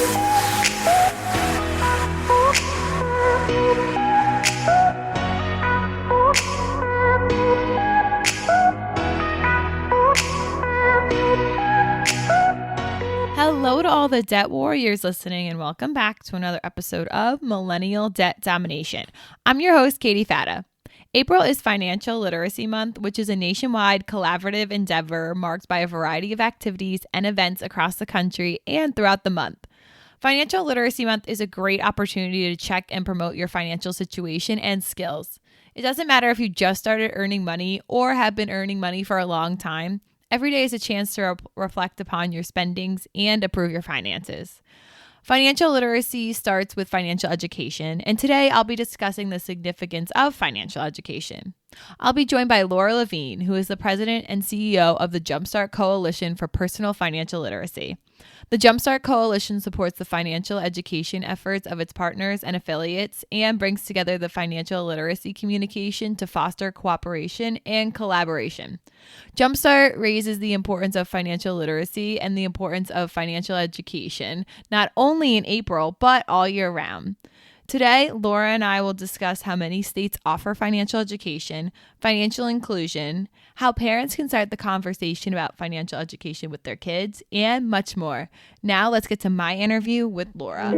Hello to all the debt warriors listening, and welcome back to another episode of Millennial Debt Domination. I'm your host, Katie Fata. April is Financial Literacy Month, which is a nationwide collaborative endeavor marked by a variety of activities and events across the country and throughout the month. Financial Literacy Month is a great opportunity to check and promote your financial situation and skills. It doesn't matter if you just started earning money or have been earning money for a long time. Every day is a chance to reflect upon your spendings and improve your finances. Financial literacy starts with financial education, and today I'll be discussing the significance of financial education. I'll be joined by Laura Levine, who is the president and CEO of the Jumpstart Coalition for Personal Financial Literacy. The Jumpstart Coalition supports the financial education efforts of its partners and affiliates and brings together the financial literacy communication to foster cooperation and collaboration. Jumpstart raises the importance of financial literacy and the importance of financial education, not only in April, but all year round. Today, Laura and I will discuss how many states offer financial education, financial inclusion, how parents can start the conversation about financial education with their kids, and much more. Now, let's get to my interview with Laura.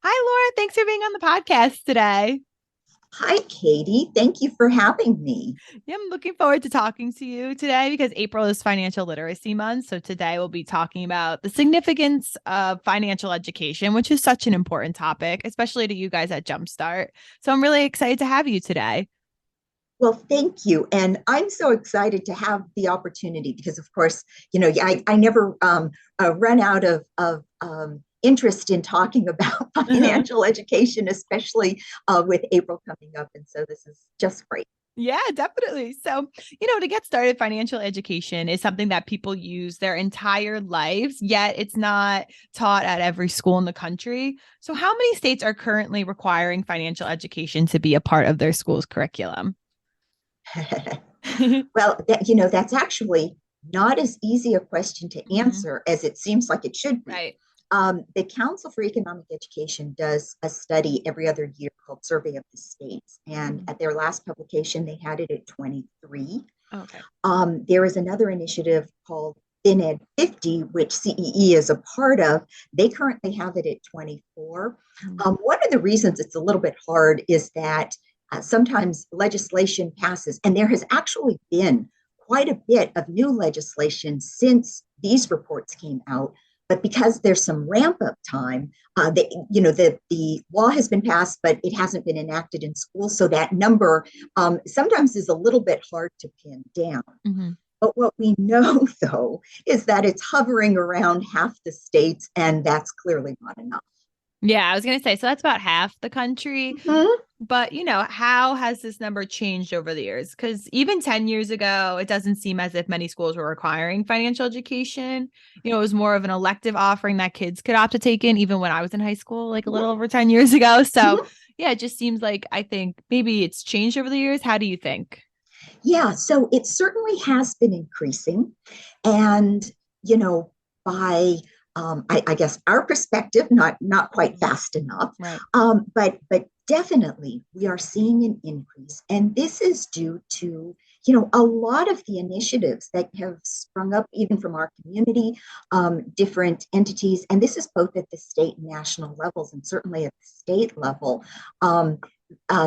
Hi, Laura. Thanks for being on the podcast today. Hi, Katie. Thank you for having me. Yeah, I'm looking forward to talking to you today because April is Financial Literacy Month. So today we'll be talking about the significance of financial education, which is such an important topic, especially to you guys at Jumpstart. So I'm really excited to have you today. Well, thank you. And I'm so excited to have the opportunity because, of course, I never run out of interest in talking about financial education, especially with April coming up. And so this is just great. Yeah, definitely. So, to get started, financial education is something that people use their entire lives, yet it's not taught at every school in the country. So how many states are currently requiring financial education to be a part of their school's curriculum? Well, that's actually not as easy a question to answer as it seems like it should be. Right. The Council for Economic Education does a study every other year called Survey of the States. And at their last publication, they had it at 23. Okay. There is another initiative called FinEd 50, which CEE is a part of. They currently have it at 24. One of the reasons it's a little bit hard is that sometimes legislation passes, and there has actually been quite a bit of new legislation since these reports came out. But because there's some ramp up time, the law has been passed, but it hasn't been enacted in schools. So that number sometimes is a little bit hard to pin down. Mm-hmm. But what we know, though, is that it's hovering around half the states, and that's clearly not enough. Yeah, I was going to say, so that's about half the country. Mm-hmm. But, how has this number changed over the years? Because even 10 years ago, it doesn't seem as if many schools were requiring financial education. It was more of an elective offering that kids could opt to take in, even when I was in high school, like a little over 10 years ago. So, yeah, it just seems like I think maybe it's changed over the years. How do you think? Yeah, so it certainly has been increasing. And, by I guess our perspective, not quite fast enough, right. But definitely we are seeing an increase, and this is due to a lot of the initiatives that have sprung up even from our community, different entities, and this is both at the state and national levels, and certainly at the state level,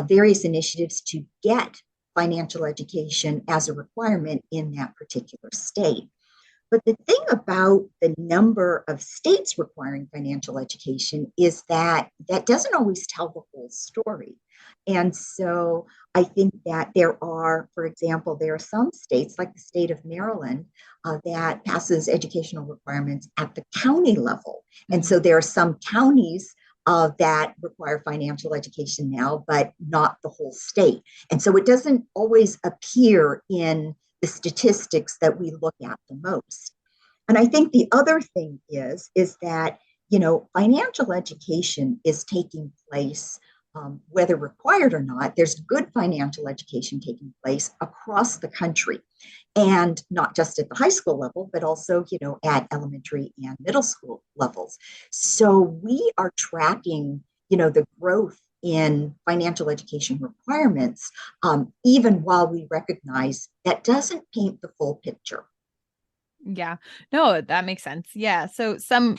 various initiatives to get financial education as a requirement in that particular state. But the thing about the number of states requiring financial education is that doesn't always tell the whole story. And so I think that for example, there are some states like the state of Maryland that passes educational requirements at the county level. And so there are some counties that require financial education now, but not the whole state. And so it doesn't always appear in the statistics that we look at the most. And I think the other thing is that, financial education is taking place whether required or not, there's good financial education taking place across the country. And not just at the high school level, but also, at elementary and middle school levels. So we are tracking, the growth in financial education requirements, even while we recognize that doesn't paint the full picture. Yeah. No, that makes sense. Yeah. So some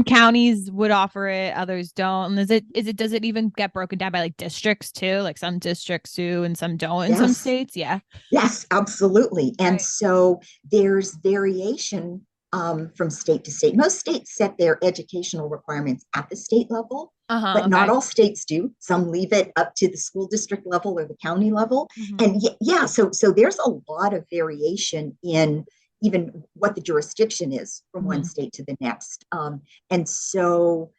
counties would offer it, others don't. And does it even get broken down by like districts too? Like some districts do and some don't in some Yes. states? Yeah. Yes, absolutely. And Right. so there's variation from state to state. Most states set their educational requirements at the state level, Uh-huh. but not Okay. all states do. Some leave it up to the school district level or the county level. Mhm. And yeah, so there's a lot of variation in even what the jurisdiction is from one Mhm. state to the next. And so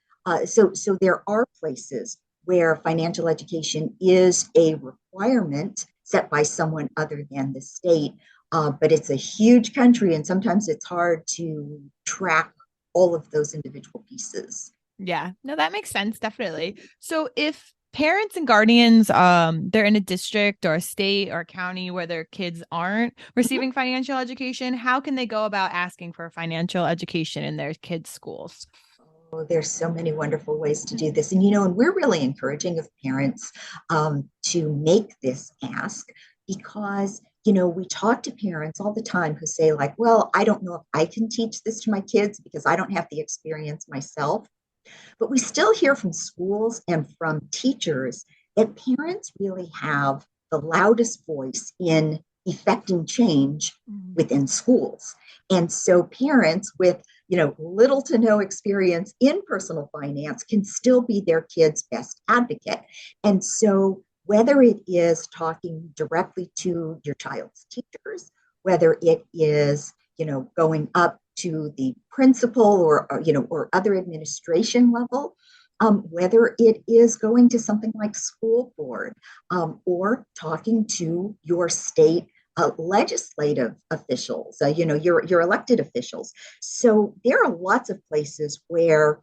there are places where financial education is a requirement set by someone other than the state. But it's a huge country, and sometimes it's hard to track all of those individual pieces. Yeah. No, that makes sense. Definitely. So if parents and guardians, they're in a district or a state or a county where their kids aren't Mhm. receiving financial education, how can they go about asking for financial education in their kids' schools? Oh, there's so many wonderful ways to do this. And we're really encouraging of parents to make this ask because, we talk to parents all the time who say, like, well, I don't know if I can teach this to my kids because I don't have the experience myself. But we still hear from schools and from teachers that parents really have the loudest voice in effecting change Mhm. within schools. And so parents with little to no experience in personal finance can still be their kids' best advocate. And so whether it is talking directly to your child's teachers, whether it is going up to the principal or other administration level, whether it is going to something like school board, or talking to your state legislative officials, your elected officials. So there are lots of places where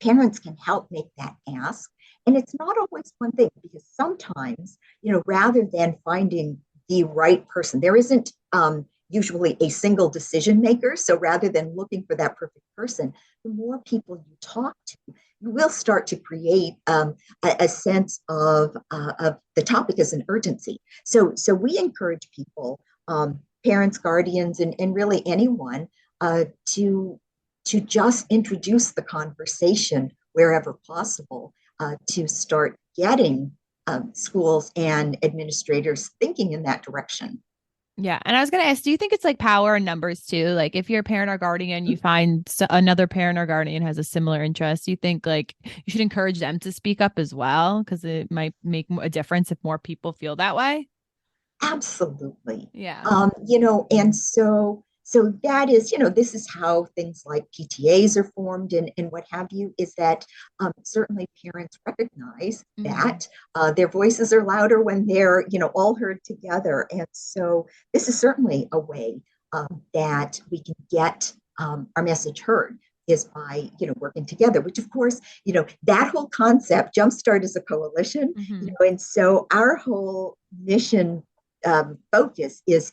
parents can help make that ask. And it's not always one thing because sometimes, rather than finding the right person, there isn't usually a single decision maker. So rather than looking for that perfect person, the more people you talk to, you will start to create a sense of the topic as an urgency. So we encourage people, parents, guardians, and really anyone, to just introduce the conversation wherever possible, to start getting schools and administrators thinking in that direction. Yeah. And I was going to ask, do you think it's like power in numbers too? Like if you're a parent or guardian, you find another parent or guardian has a similar interest, you think like you should encourage them to speak up as well? Because it might make a difference if more people feel that way. Absolutely. Yeah. And so that is, this is how things like PTAs are formed and what have you, is that certainly parents recognize Mhm. that their voices are louder when they're, all heard together. And so this is certainly a way that we can get our message heard is by, working together, which of course, that whole concept, Jumpstart is a coalition, Mhm. and so our whole mission focus is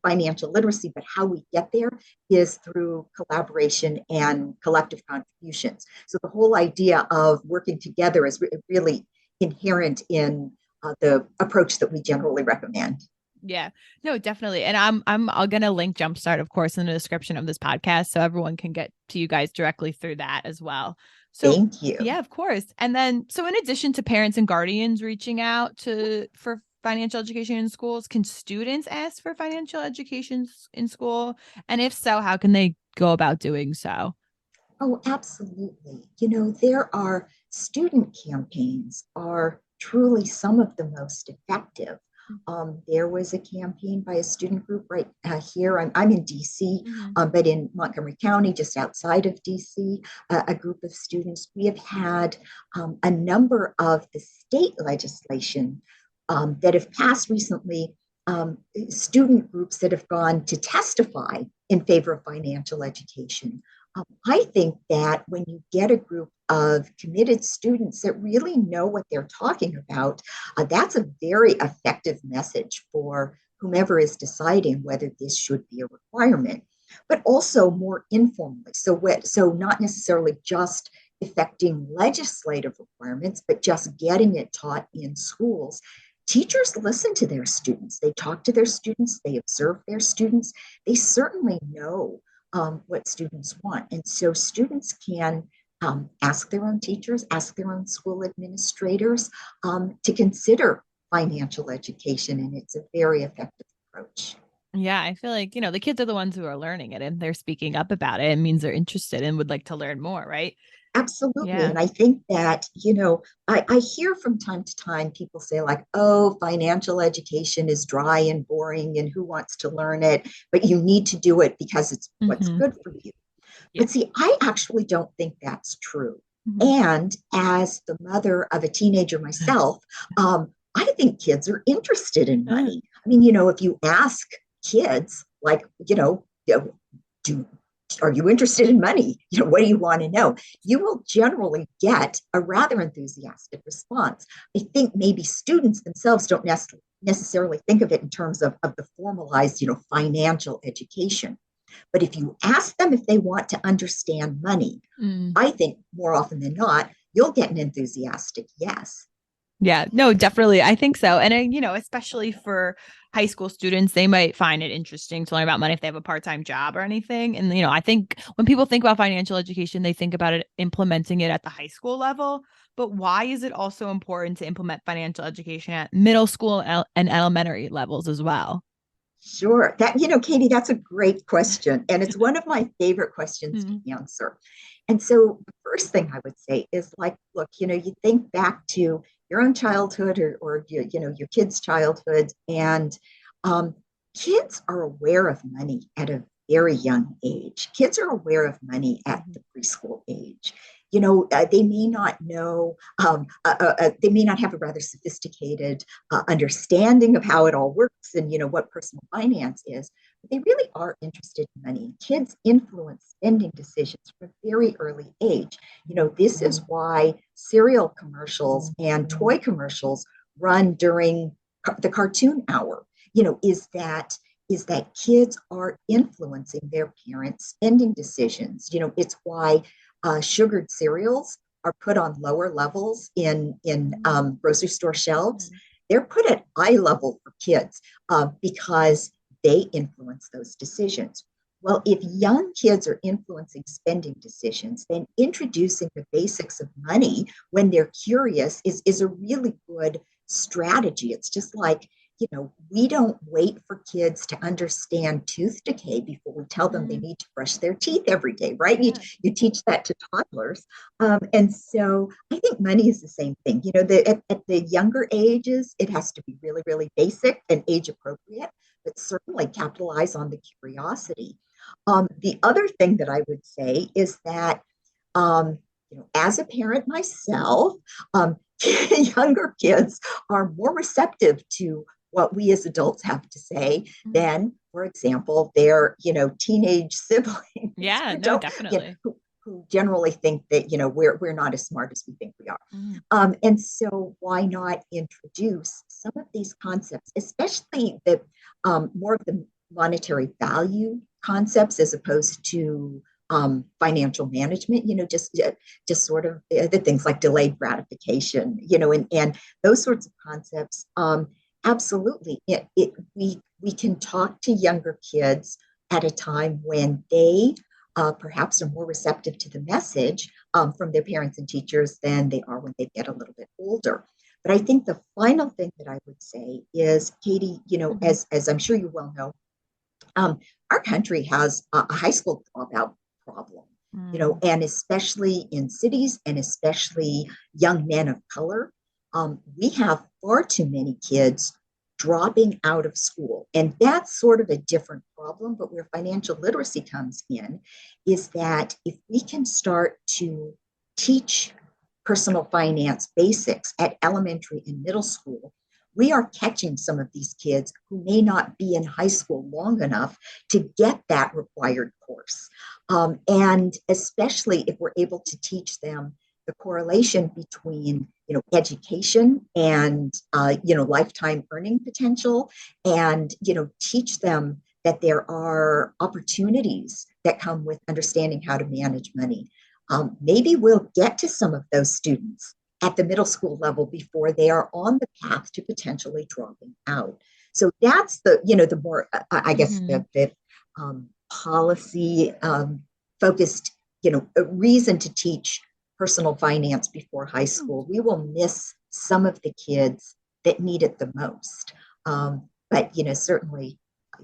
financial literacy, but how we get there is through collaboration and collective contributions. So the whole idea of working together is really inherent in the approach that we generally recommend. Yeah. No, definitely. And I'm gonna link Jumpstart, of course, in the description of this podcast so everyone can get to you guys directly through that as well. So Thank you. yeah, of course. And then so in addition to parents and guardians reaching out to for financial education in schools, can students ask for financial education in school? And if so, how can they go about doing so? Oh, absolutely. There are student campaigns are truly some of the most effective. There was a campaign by a student group right here. I'm in DC, Mm-hmm. but in Montgomery County, just outside of DC, a group of students. We have had a number of the state legislation that have passed recently, student groups that have gone to testify in favor of financial education. I think that when you get a group of committed students that really know what they're talking about, that's a very effective message for whomever is deciding whether this should be a requirement, but also more informally. So not necessarily just affecting legislative requirements, but just getting it taught in schools. Teachers listen to their students. They talk to their students. They observe their students. They certainly know what students want. And so students can ask their own teachers, ask their own school administrators to consider financial education. And it's a very effective approach. Yeah, I feel like, the kids are the ones who are learning it and they're speaking up about it. It means they're interested and would like to learn more, right? Absolutely. Yeah. And I think that, I hear from time to time people say, like, oh, financial education is dry and boring and who wants to learn it? But you need to do it because it's what's Hmm. good for you. Yeah. But see, I actually don't think that's true. Hmm. And as the mother of a teenager myself, I think kids are interested in money. I mean, if you ask kids, like, do are you interested in money? What do you want to know? You will generally get a rather enthusiastic response. I think maybe students themselves don't necessarily think of it in terms of the formalized, financial education. But if you ask them if they want to understand money, Mm. I think more often than not, you'll get an enthusiastic yes. Yeah, no, definitely. I think so. And, especially for high school students, they might find it interesting to learn about money if they have a part-time job or anything. And, I think when people think about financial education, they think about it implementing it at the high school level. But why is it also important to implement financial education at middle school and elementary levels as well? Sure. Katie, that's a great question. And it's one of my favorite questions Mm. to answer. And so the first thing I would say is, like, look, you think back to your own childhood, or your kids' childhood, and um, kids are aware of money at a very young age. Kids are aware of money at Mhm. the preschool age. They may not know, they may not have a rather sophisticated understanding of how it all works and what personal finance is, but they really are interested in money. Kids influence spending decisions from a very early age. This is why cereal commercials and toy commercials run during the cartoon hour. Is that kids are influencing their parents' spending decisions. It's why sugared cereals are put on lower levels in grocery store shelves. Mhm. They're put at eye level for kids because they influence those decisions. Well, if young kids are influencing spending decisions, then introducing the basics of money when they're curious is a really good strategy. It's just like, we don't wait for kids to understand tooth decay before we tell them they Mm. need to brush their teeth every day, right? You, Yeah. you teach that to toddlers. And so I think money is the same thing. At the younger ages, it has to be really, really basic and age appropriate, but certainly capitalize on the curiosity. The other thing that I would say is that, as a parent myself, younger kids are more receptive to what we as adults have to say Mm. than, for example, their teenage siblings Yeah, who no, don't, definitely. who generally think that we're not as smart as we think we are. Mm. And so why not introduce some of these concepts, especially the more of the monetary value concepts as opposed to financial management, just sort of the things like delayed gratification, and those sorts of concepts. Absolutely. We can talk to younger kids at a time when they perhaps are more receptive to the message from their parents and teachers than they are when they get a little bit older. But I think the final thing that I would say is, Katie, Mhm. as I'm sure you well know, um, our country has a high school dropout problem, Mm. and especially in cities and especially young men of color, we have far too many kids dropping out of school. And that's sort of a different problem, but where financial literacy comes in is that if we can start to teach personal finance basics at elementary and middle school, we are catching some of these kids who may not be in high school long enough to get that required course. And especially if we're able to teach them the correlation between, education and, lifetime earning potential, and, teach them that there are opportunities that come with understanding how to manage money. Maybe we'll get to some of those students at the middle school level before they are on the path to potentially dropping out. So that's the more, I guess, policy focused, reason to teach personal finance before high school. We will miss some of the kids that need it the most. But, certainly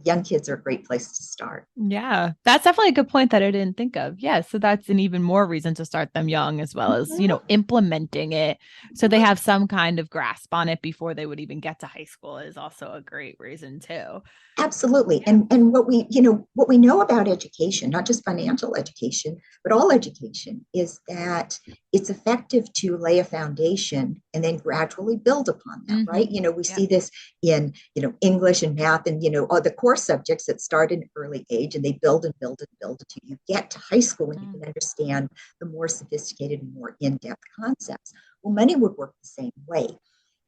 young kids are a great place to start. Yeah, that's definitely a good point that I didn't think of. Yeah, so that's an even more reason to start them young, as well as, implementing it so they have some kind of grasp on it before they would even get to high school is also a great reason too. Absolutely. And what we know about education, not just financial education, but all education, is that it's effective to lay a foundation and then gradually build upon that, right? We see this in, English and math and, all the core subjects that start in early age, and they build and build and build until you get to high school and you can understand the more sophisticated and more in-depth concepts. Well, money would work the same way.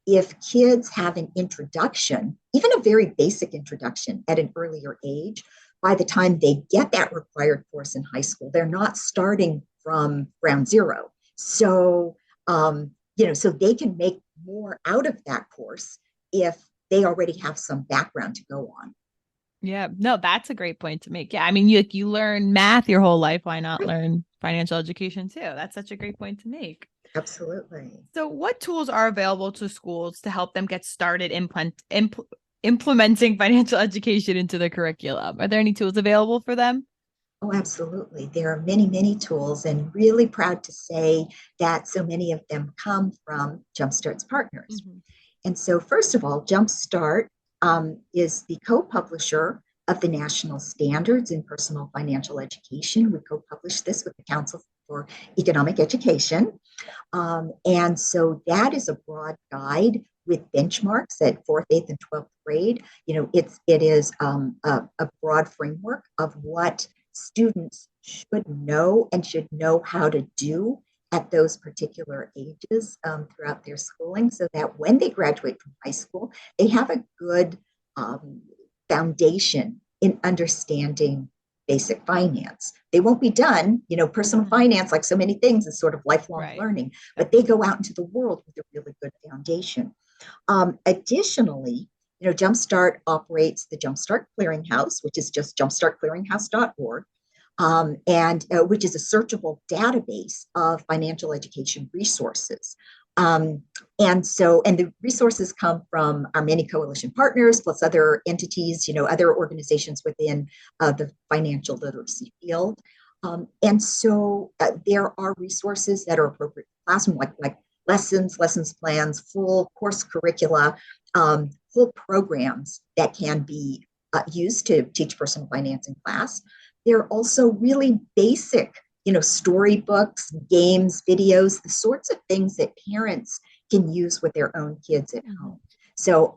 If kids have an introduction, even a very basic introduction at an earlier age, by the time they get that required course in high school, they're not starting from ground zero. So, so they can make more out of that course if they already have some background to go on. Yeah, no, that's a great point to make. Yeah, I mean, you learn math your whole life. Why not learn financial education too? That's such a great point to make. Absolutely. So what tools are available to schools to help them get started implementing financial education into the curriculum? Are there any tools available for them? Oh, absolutely. There are many, many tools, and really proud to say that so many of them come from Jumpstart's partners. And so, first of all, Jumpstart is the co-publisher of the National Standards in Personal Financial Education. We co-published this with the Council for Economic Education. And so that is a broad guide with benchmarks at 4th, 8th, and 12th grade. It is a broad framework of what students should know and should know how to do at those particular ages throughout their schooling, so that when they graduate from high school, they have a good foundation in understanding basic finance. They won't be done, personal finance, like so many things, is sort of lifelong learning, but they go out into the world with a really good foundation. Additionally, Jumpstart operates the Jumpstart Clearinghouse, which is just jumpstartclearinghouse.org. And which is a searchable database of financial education resources. And the resources come from our many coalition partners, plus other entities, other organizations within the financial literacy field. And so there are resources that are appropriate for classroom, like lessons plans, full course curricula, full programs that can be used to teach personal finance in class. There are also really basic, storybooks, games, videos, the sorts of things that parents can use with their own kids at home. So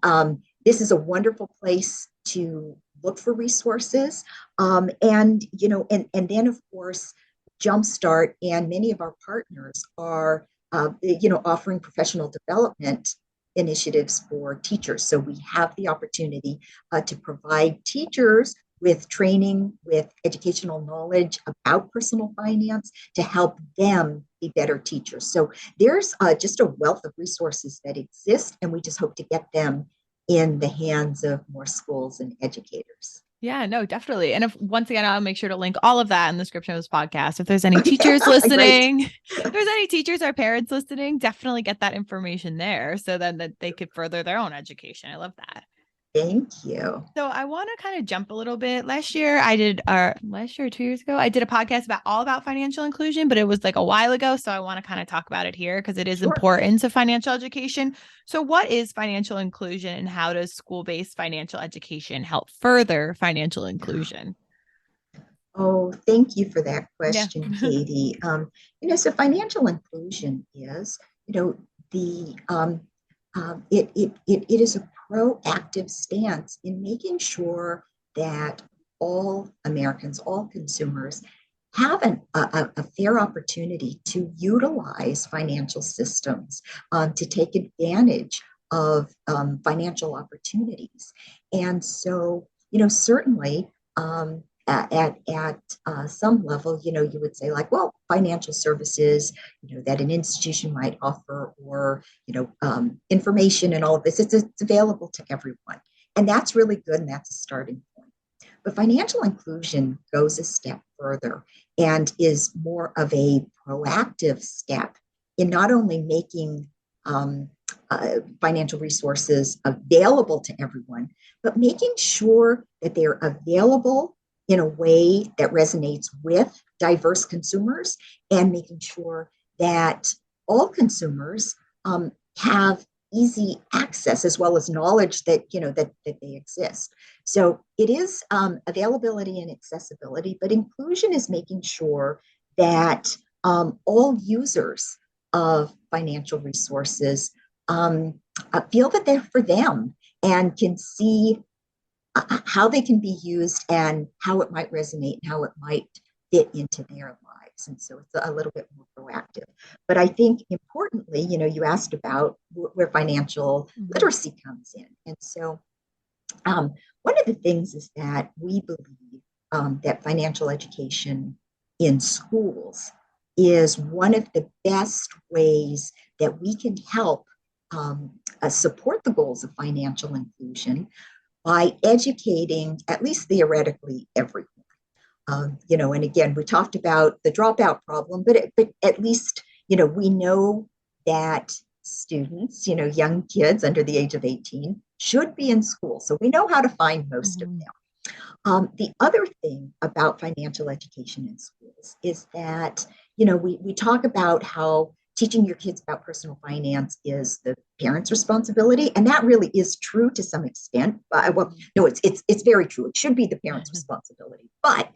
this is a wonderful place to look for resources. And then, of course, Jumpstart and many of our partners are, offering professional development initiatives for teachers. So we have the opportunity to provide teachers with training, with educational knowledge about personal finance to help them be better teachers. So there's just a wealth of resources that exist, and we just hope to get them in the hands of more schools and educators. Yeah, no, definitely. And once again, I'll make sure to link all of that in the description of this podcast. If there's any teachers listening, if there's any teachers or parents listening, definitely get that information there so then that they could further their own education. I love that. Thank you. So I want to kind of jump a little bit. Last year or 2 years ago, I did a podcast all about financial inclusion, but it was like a while ago. So I want to kind of talk about it here because it is important to financial education. So what is financial inclusion, and how does school-based financial education help further financial inclusion? Oh, thank you for that question, Katie. So financial inclusion is, the it is a proactive stance in making sure that all Americans, all consumers, have a fair opportunity to utilize financial systems to take advantage of financial opportunities. And so, certainly at some level, you would say like, well, financial services, that an institution might offer, or, information and all of this, it's available to everyone. And that's really good. And that's a starting point. But financial inclusion goes a step further and is more of a proactive step in not only making financial resources available to everyone, but making sure that they're available in a way that resonates with diverse consumers, and making sure that all consumers have easy access, as well as knowledge that that they exist. So it is availability and accessibility, but inclusion is making sure that all users of financial resources feel that they're for them and can see how they can be used and how it might resonate and how it might fit into their lives. And so it's a little bit more proactive. But I think importantly, you asked about where financial literacy comes in. And so one of the things is that we believe that financial education in schools is one of the best ways that we can help support the goals of financial inclusion by educating, at least theoretically, everyone. And again, we talked about the dropout problem, but at least, we know that students, young kids under the age of 18 should be in school. So we know how to find most of them. The other thing about financial education in schools is that, we talk about how teaching your kids about personal finance is the parents' responsibility, and that really is true to some extent. Well, no, it's very true. It should be the parents' responsibility, but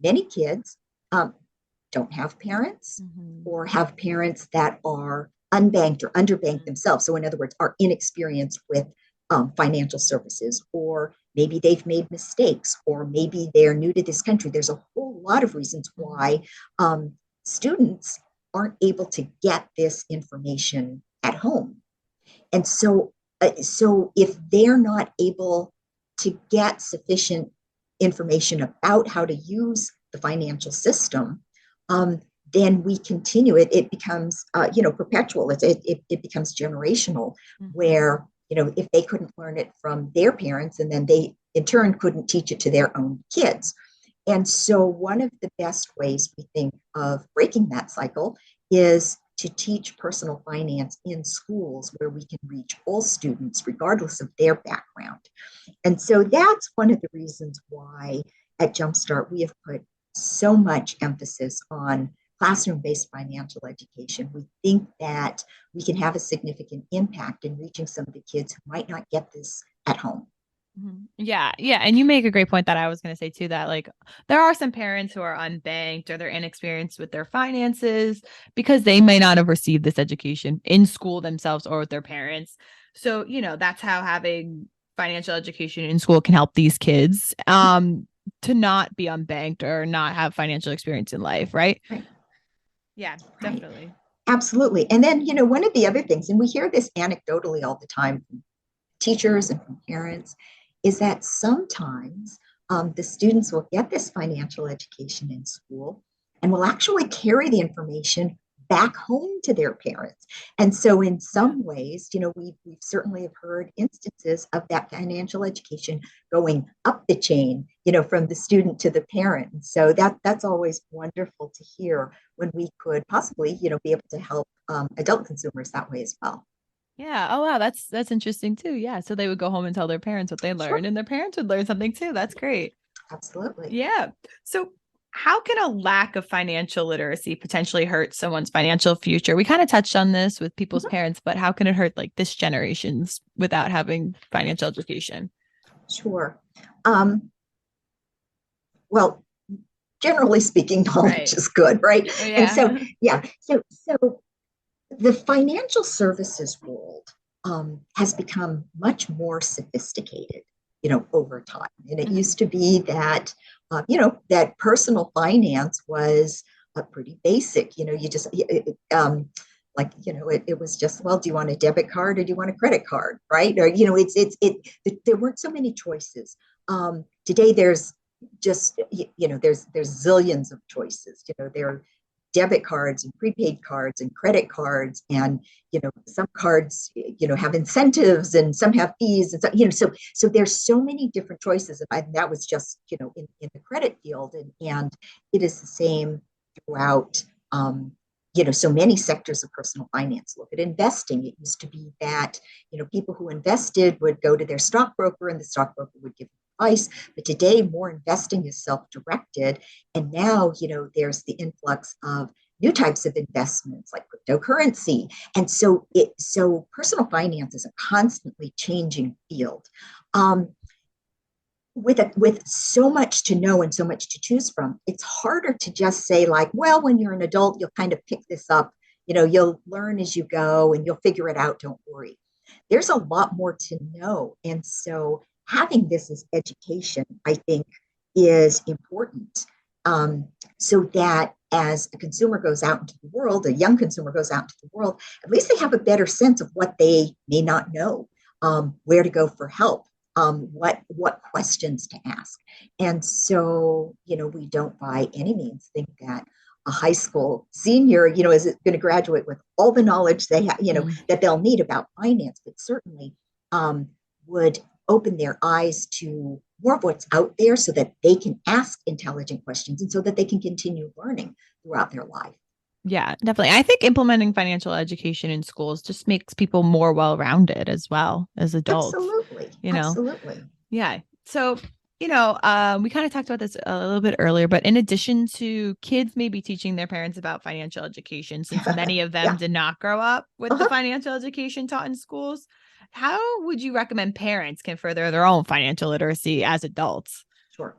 many kids don't have parents, or have parents that are unbanked or underbanked themselves. So, in other words, are inexperienced with financial services, or maybe they've made mistakes, or maybe they're new to this country. There's a whole lot of reasons why students aren't able to get this information at home. And so if they're not able to get sufficient information about how to use the financial system, then we continue it. It becomes, perpetual. It becomes generational, where, if they couldn't learn it from their parents, and then they in turn couldn't teach it to their own kids. And so one of the best ways we think of breaking that cycle is to teach personal finance in schools, where we can reach all students regardless of their background. And so that's one of the reasons why at Jumpstart we have put so much emphasis on classroom-based financial education. We think that we can have a significant impact in reaching some of the kids who might not get this at home. Yeah. And you make a great point that I was going to say too, that like there are some parents who are unbanked, or they're inexperienced with their finances because they may not have received this education in school themselves or with their parents. So, that's how having financial education in school can help these kids to not be unbanked or not have financial experience in life. Right. Yeah, definitely. Right. Absolutely. And then, one of the other things, and we hear this anecdotally all the time from teachers and from parents, is that sometimes the students will get this financial education in school and will actually carry the information back home to their parents. And so in some ways, we've certainly have heard instances of that financial education going up the chain, from the student to the parent. And so that's always wonderful to hear, when we could possibly, be able to help adult consumers that way as well. Yeah. Oh, wow. That's interesting too. Yeah. So they would go home and tell their parents what they learned, and their parents would learn something too. That's great. Absolutely. Yeah. So how can a lack of financial literacy potentially hurt someone's financial future? We kind of touched on this with people's parents, but how can it hurt like this generation's without having financial education? Sure. Well, generally speaking, knowledge is good, right? Oh, And so, yeah. so the financial services world has become much more sophisticated over time. And it used to be that, that personal finance was pretty basic. You just, it was just, well, do you want a debit card or do you want a credit card, right? Or, there weren't so many choices. Today, there's just, there's zillions of choices. There are debit cards and prepaid cards and credit cards, and some cards have incentives and some have fees, and so there's so many different choices. And that was just in the credit field, and it is the same throughout so many sectors of personal finance. Look at investing. It used to be that people who invested would go to their stockbroker, and the stockbroker would give advice. But today, more investing is self-directed, and now there's the influx of new types of investments like cryptocurrency, and so personal finance is a constantly changing field. With so much to know and so much to choose from, it's harder to just say, like, well, when you're an adult, you'll kind of pick this up. You'll learn as you go and you'll figure it out. Don't worry. There's a lot more to know. And so having this as education, I think, is important, so that as a consumer goes out into the world, a young consumer goes out into the world, at least they have a better sense of what they may not know, where to go for help, what questions to ask. And so, we don't by any means think that a high school senior, is going to graduate with all the knowledge they have, that they'll need about finance, but certainly would open their eyes to more of what's out there so that they can ask intelligent questions and so that they can continue learning throughout their life. Yeah, definitely. I think implementing financial education in schools just makes people more well-rounded as well as adults. Absolutely. Absolutely. Yeah. So, we kind of talked about this a little bit earlier, but in addition to kids maybe teaching their parents about financial education, since many of them did not grow up with the financial education taught in schools, how would you recommend parents can further their own financial literacy as adults? Sure.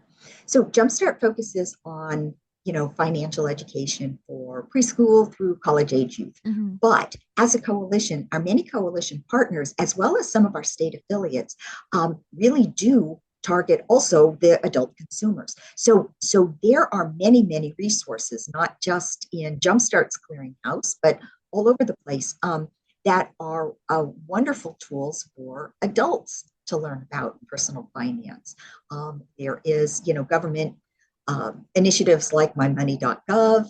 So Jumpstart focuses on financial education for preschool through college age youth. Mm-hmm. But as a coalition, our many coalition partners, as well as some of our state affiliates, really do target also the adult consumers. So there are many, many resources, not just in Jumpstart's clearinghouse, but all over the place, that are wonderful tools for adults to learn about personal finance. There is, government initiatives like mymoney.gov,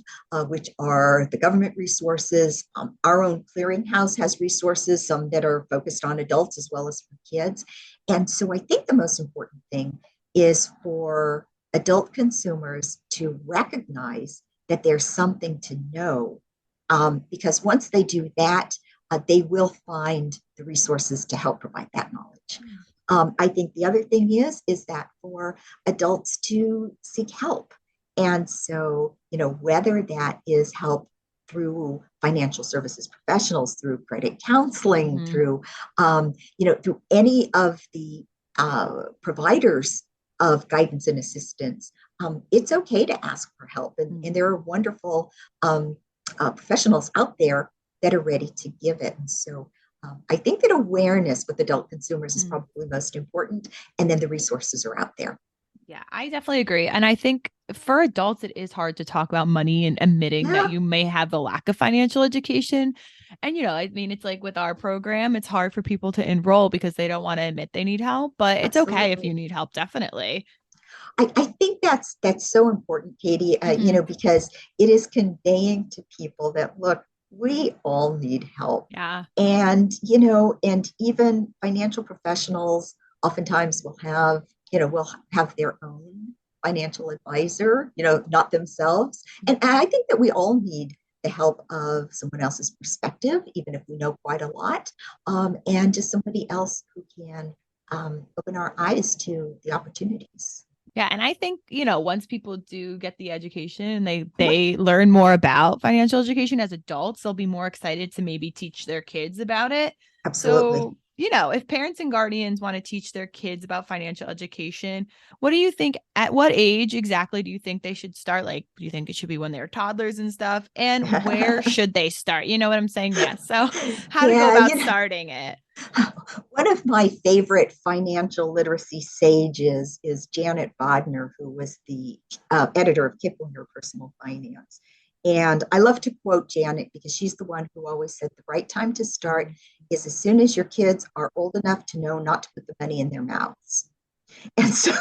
which are the government resources. Our own clearinghouse has resources, some that are focused on adults as well as for kids. And so I think the most important thing is for adult consumers to recognize that there's something to know, because once they do that, they will find the resources to help provide that knowledge. I think the other thing is that for adults to seek help. And so, whether that is help through financial services professionals, through credit counseling, mm-hmm. through any of the providers of guidance and assistance, it's okay to ask for help. And there are wonderful professionals out there that are ready to give it. And so I think that awareness with adult consumers is probably most important. And then the resources are out there. Yeah, I definitely agree. And I think for adults, it is hard to talk about money and admitting that you may have a lack of financial education. And, it's like with our program, it's hard for people to enroll because they don't want to admit they need help, but it's okay if you need help, definitely. I think that's so important, Katie, because it is conveying to people that, look, we all need help. Yeah. And, and even financial professionals oftentimes will have their own financial advisor, not themselves. And I think that we all need the help of someone else's perspective, even if we know quite a lot, and just somebody else who can open our eyes to the opportunities. Yeah. And I think, once people do get the education and they learn more about financial education as adults, they'll be more excited to maybe teach their kids about it. Absolutely. So if parents and guardians want to teach their kids about financial education, what do you think, at what age exactly do you think they should start? Like, do you think it should be when they're toddlers and stuff? And where should they start? You know what I'm saying? Yeah. So, how to go Yeah, about starting it. one of my favorite financial literacy sages is Janet Bodner, who was the editor of Kiplinger Personal Finance. And I love to quote Janet because she's the one who always said the right time to start is as soon as your kids are old enough to know not to put the money in their mouths. And so,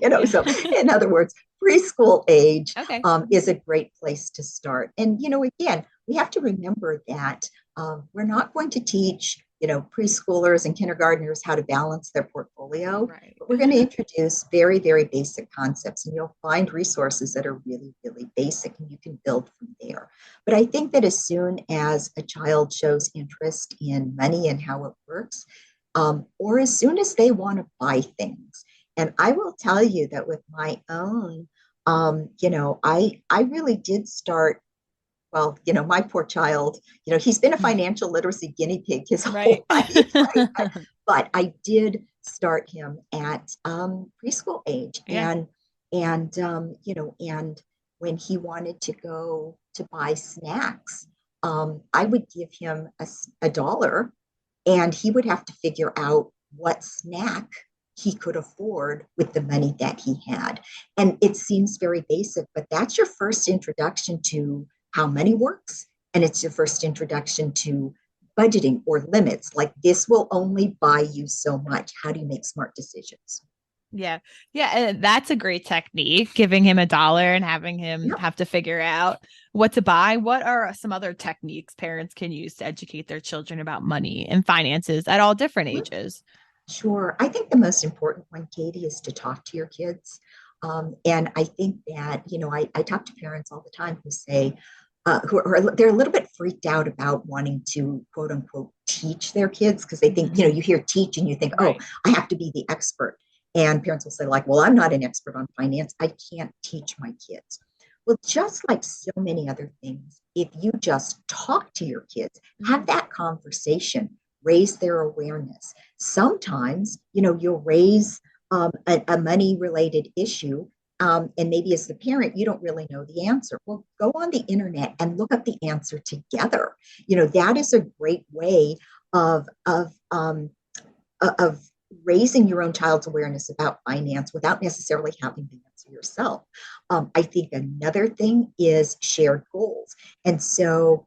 Yeah. so in other words, preschool age Okay. is a great place to start. And, again, we have to remember that we're not going to teach, preschoolers and kindergartners how to balance their portfolio, Right. but we're going to introduce very, very basic concepts. And you'll find resources that are really, really basic and you can build from there. But I think that as soon as a child shows interest in money and how it works, or as soon as they want to buy things. And I will tell you that with my own, I really did start. Well, my poor child, he's been a financial literacy guinea pig his Right. whole life, right? But I did start him at preschool age, Yeah. and when he wanted to go to buy snacks, I would give him a dollar and he would have to figure out what snack he could afford with the money that he had. And it seems very basic, but that's your first introduction to how money works. And it's your first introduction to budgeting or limits. Like this will only buy you so much. How do you make smart decisions? Yeah. Yeah. And that's a great technique, giving him a dollar and having him Yep. have to figure out what to buy. What are some other techniques parents can use to educate their children about money and finances at all different ages? Sure. I think the most important one, Katie, is to talk to your kids. And I think that, I talk to parents all the time who say, they're a little bit freaked out about wanting to quote unquote teach their kids because they think, Mhm. you hear teach and you think, oh, Right. I have to be the expert. And parents will say, like, well, I'm not an expert on finance. I can't teach my kids. Well, just like so many other things, if you just talk to your kids, have Mhm. that conversation, raise their awareness. Sometimes, you'll raise a money related issue. And maybe as the parent, you don't really know the answer. Well, go on the internet and look up the answer together. That is a great way of, of raising your own child's awareness about finance without necessarily having the answer yourself. I think another thing is shared goals. And so,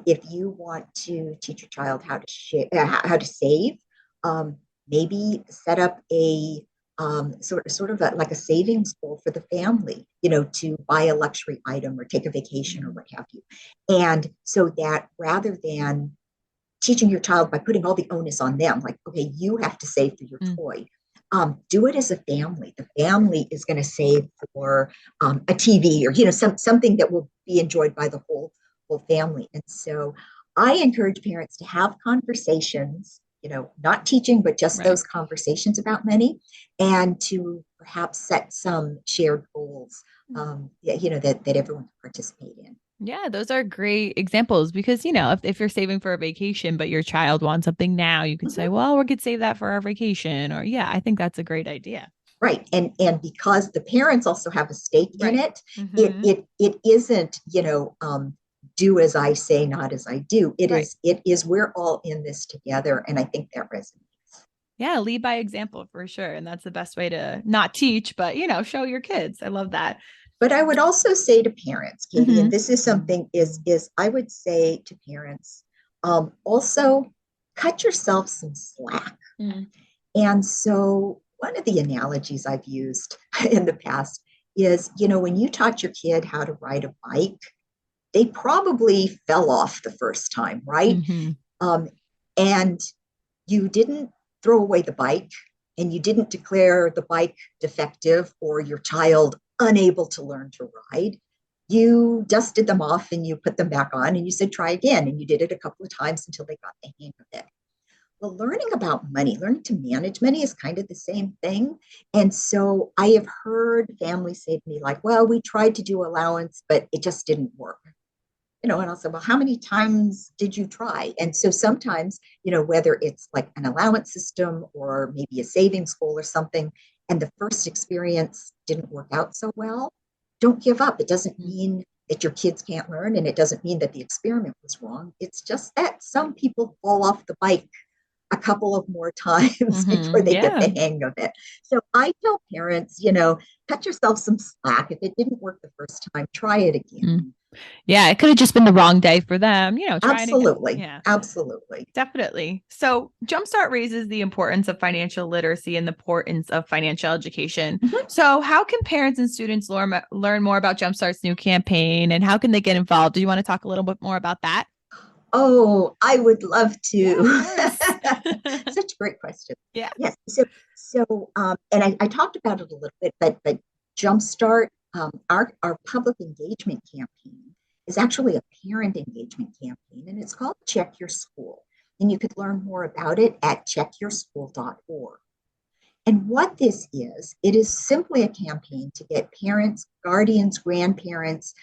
if you want to teach your child how to how to save, maybe set up a sort of like a savings goal for the family, to buy a luxury item or take a vacation or Mhm. what have you. And so that rather than teaching your child by putting all the onus on them, like, okay, you have to save for your Mm. toy. Do it as a family. The family is going to save for a TV or something that will be enjoyed by the whole family. And so I encourage parents to have conversations, not teaching, but just Right. those conversations about money, and to perhaps set some shared goals, that everyone can participate in. Yeah, those are great examples because, if you're saving for a vacation, but your child wants something now, you could say, Mhm. well, we could save that for our vacation. Or, yeah, I think that's a great idea. Right. And because the parents also have a stake in Right. it, it Hmm. it it isn't, do as I say, not as I do. It Right. is it is we're all in this together. And I think that resonates. Yeah, lead by example for sure. And that's the best way to not teach, but, show your kids. I love that. But I would also say to parents, Katie, and Hmm. this is something is I would say to parents, also cut yourself some slack. Mm. And so one of the analogies I've used in the past is, when you taught your kid how to ride a bike, they probably fell off the first time, right? Hmm. Um, and you didn't throw away the bike and you didn't declare the bike defective or your child unable to learn to ride. You dusted them off and you put them back on and you said, try again. And you did it a couple of times until they got the hang of it. Well, learning about money, learning to manage money is kind of the same thing. And so I have heard families say to me, like, well, we tried to do allowance, but it just didn't work. And I'll say, well, how many times did you try? And so sometimes, whether it's like an allowance system or maybe a savings goal or something, and the first experience didn't work out so well, don't give up. It doesn't mean that your kids can't learn, and it doesn't mean that the experiment was wrong. It's just that some people fall off the bike a couple of more times before they get the hang of it. So I tell parents, cut yourself some slack. If it didn't work the first time, try it again. Yeah, it could have just been the wrong day for them, trying Absolutely. again. Yeah. Absolutely. Definitely. So Jumpstart raises the importance of financial literacy and the importance of financial education. So how can parents and students learn more about Jumpstart's new campaign, and how can they get involved? Do you want to talk a little bit more about that? Oh, I would love to. Yeah, Such a great question. Yeah. Yes. And I talked about it a little bit, but Jumpstart, our public engagement campaign is actually a parent engagement campaign, and it's called Check Your School. And you could learn more about it at checkyourschool.org. And what this is, it is simply a campaign to get parents, guardians, grandparents,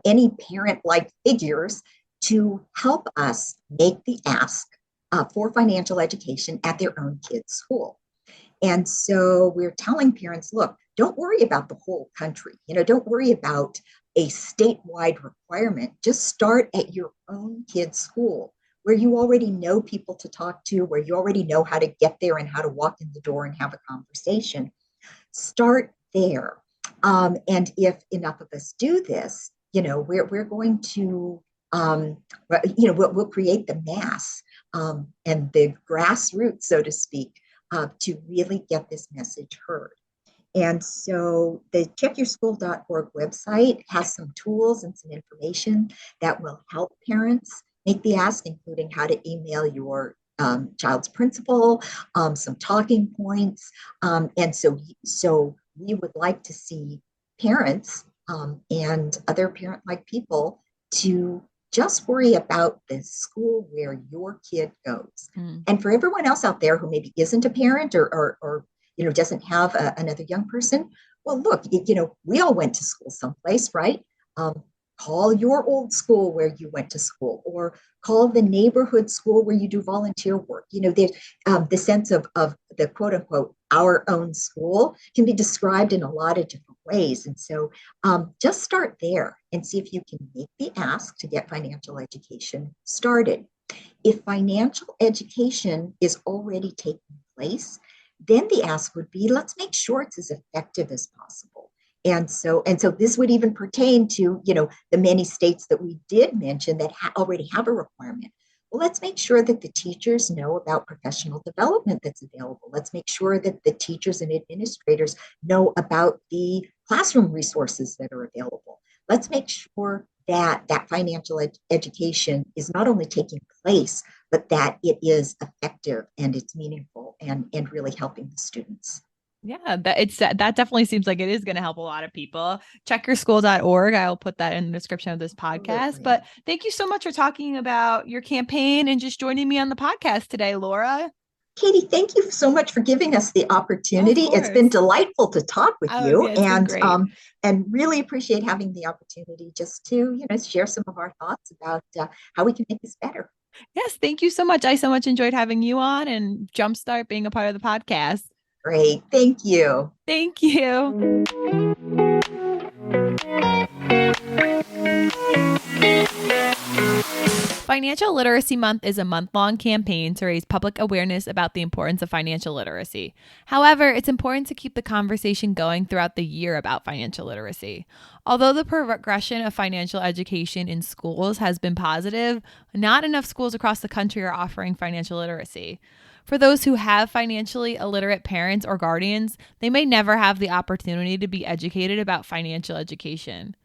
any parent-like figures to help us make the ask for financial education at their own kids' school. And so we're telling parents, look, don't worry about the whole country. Don't worry about a statewide requirement. Just start at your own kid's school, where you already know people to talk to, where you already know how to get there and how to walk in the door and have a conversation. Start there. And if enough of us do this, we're going to we'll create the mass and the grassroots, so to speak, to really get this message heard. And so the checkyourschool.org website has some tools and some information that will help parents make the ask, including how to email your child's principal, some talking points. And so we would like to see parents and other parent-like people to just worry about the school where your kid goes. And for everyone else out there who maybe isn't a parent or doesn't have another young person, well, look, we all went to school someplace, right? Call your old school where you went to school, or call the neighborhood school where you do volunteer work. The sense of the quote unquote our own school can be described in a lot of different ways. And so just start there and see if you can make the ask to get financial education started. If financial education is already taking place, then the ask would be, let's make sure it's as effective as possible. And so this would even pertain to, the many states that we did mention that already have a requirement. Well, let's make sure that the teachers know about professional development that's available. Let's make sure that the teachers and administrators know about the classroom resources that are available. Let's make sure that financial education is not only taking place, but that it is effective and it's meaningful and really helping the students. Yeah, that definitely seems like it is going to help a lot of people. Checkyourschool.org. I'll put that in the description of this podcast. Absolutely. But thank you so much for talking about your campaign and just joining me on the podcast today, Laura. Katie, thank you so much for giving us the opportunity. It's been delightful to talk with you, and really appreciate having the opportunity just to share some of our thoughts about how we can make this better. Yes, thank you so much. I so much enjoyed having you on and Jumpstart being a part of the podcast. Great. Thank you. Thank you. Financial Literacy Month is a month-long campaign to raise public awareness about the importance of financial literacy. However, it's important to keep the conversation going throughout the year about financial literacy. Although the progression of financial education in schools has been positive, not enough schools across the country are offering financial literacy. For those who have financially illiterate parents or guardians, they may never have the opportunity to be educated about financial education.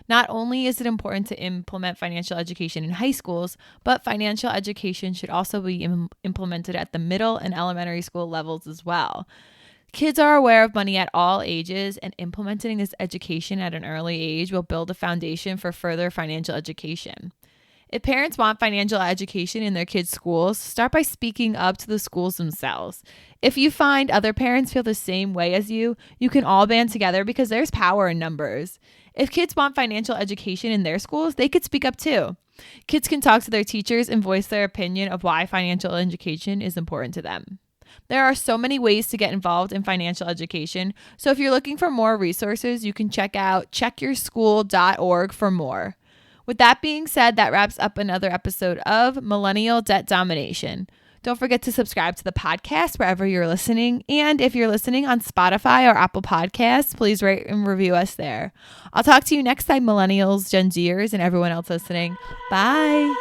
Not only is it important to implement financial education in high schools, but financial education should also be implemented at the middle and elementary school levels as well. Kids are aware of money at all ages, and implementing this education at an early age will build a foundation for further financial education. If parents want financial education in their kids' schools, start by speaking up to the schools themselves. If you find other parents feel the same way as you can all band together because there's power in numbers. If kids want financial education in their schools, they could speak up too. Kids can talk to their teachers and voice their opinion of why financial education is important to them. There are so many ways to get involved in financial education, so if you're looking for more resources, you can check out checkyourschool.org for more. With that being said, that wraps up another episode of Millennial Debt Domination. Don't forget to subscribe to the podcast wherever you're listening. And if you're listening on Spotify or Apple Podcasts, please rate and review us there. I'll talk to you next time, Millennials, Gen Zers, and everyone else listening. Bye.